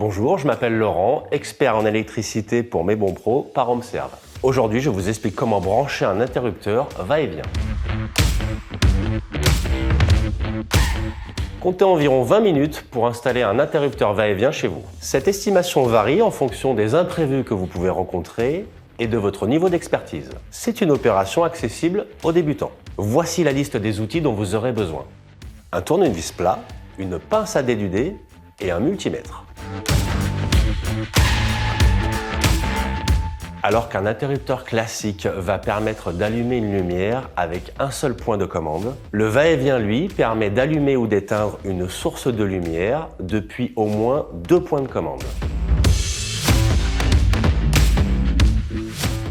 Bonjour, je m'appelle Laurent, expert en électricité pour Mes Bons Pro par HomeServe. Aujourd'hui, je vous explique comment brancher un interrupteur va-et-vient. Comptez environ 20 minutes pour installer un interrupteur va-et-vient chez vous. Cette estimation varie en fonction des imprévus que vous pouvez rencontrer et de votre niveau d'expertise. C'est une opération accessible aux débutants. Voici la liste des outils dont vous aurez besoin. Un tournevis plat, une pince à dénuder et un multimètre. Alors qu'un interrupteur classique va permettre d'allumer une lumière avec un seul point de commande, le va-et-vient, lui, permet d'allumer ou d'éteindre une source de lumière depuis au moins 2 points de commande.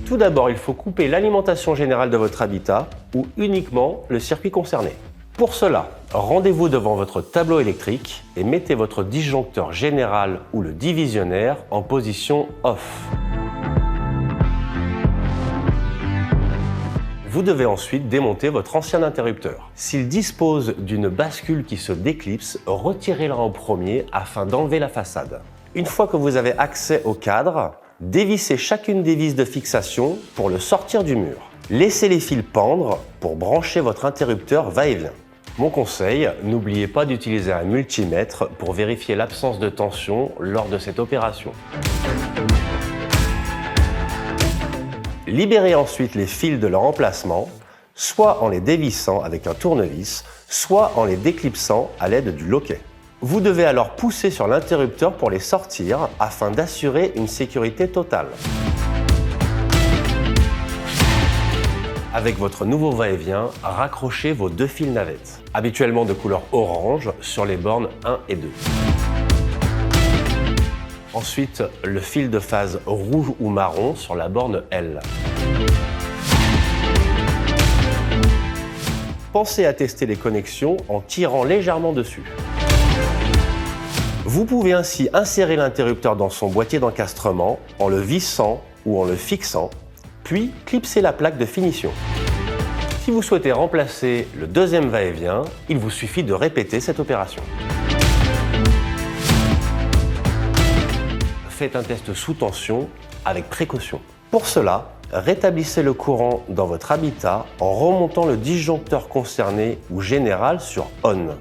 Tout d'abord, il faut couper l'alimentation générale de votre habitat ou uniquement le circuit concerné. Pour cela, rendez-vous devant votre tableau électrique et mettez votre disjoncteur général ou le divisionnaire en position off. Vous devez ensuite démonter votre ancien interrupteur. S'il dispose d'une bascule qui se déclipse, retirez-la en premier afin d'enlever la façade. Une fois que vous avez accès au cadre, dévissez chacune des vis de fixation pour le sortir du mur. Laissez les fils pendre pour brancher votre interrupteur va-et-vient. Mon conseil, n'oubliez pas d'utiliser un multimètre pour vérifier l'absence de tension lors de cette opération. Libérez ensuite les fils de leur emplacement, soit en les dévissant avec un tournevis, soit en les déclipsant à l'aide du loquet. Vous devez alors pousser sur l'interrupteur pour les sortir afin d'assurer une sécurité totale. Avec votre nouveau va-et-vient, raccrochez vos 2 fils navettes, habituellement de couleur orange, sur les bornes 1 et 2. Ensuite, le fil de phase rouge ou marron sur la borne L. Pensez à tester les connexions en tirant légèrement dessus. Vous pouvez ainsi insérer l'interrupteur dans son boîtier d'encastrement en le vissant ou en le fixant, puis clipser la plaque de finition. Si vous souhaitez remplacer le deuxième va-et-vient, il vous suffit de répéter cette opération. Faites un test sous tension avec précaution. Pour cela, rétablissez le courant dans votre habitat en remontant le disjoncteur concerné ou général sur ON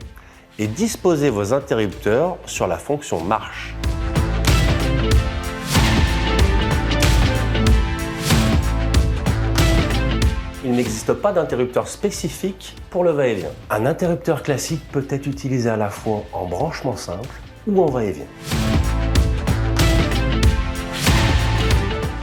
et disposez vos interrupteurs sur la fonction marche. Il n'existe pas d'interrupteur spécifique pour le va-et-vient. Un interrupteur classique peut être utilisé à la fois en branchement simple ou en va-et-vient.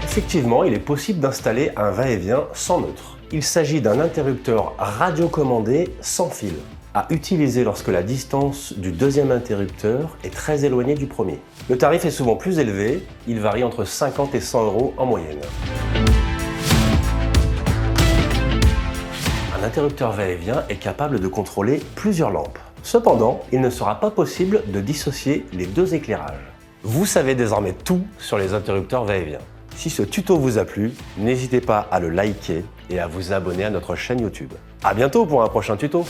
Effectivement, il est possible d'installer un va-et-vient sans neutre. Il s'agit d'un interrupteur radiocommandé sans fil, à utiliser lorsque la distance du deuxième interrupteur est très éloignée du premier. Le tarif est souvent plus élevé, il varie entre 50 et 100 € en moyenne. Un interrupteur va-et-vient est capable de contrôler plusieurs lampes. Cependant, il ne sera pas possible de dissocier les 2 éclairages. Vous savez désormais tout sur les interrupteurs va-et-vient. Si ce tuto vous a plu, n'hésitez pas à le liker et à vous abonner à notre chaîne YouTube. À bientôt pour un prochain tuto.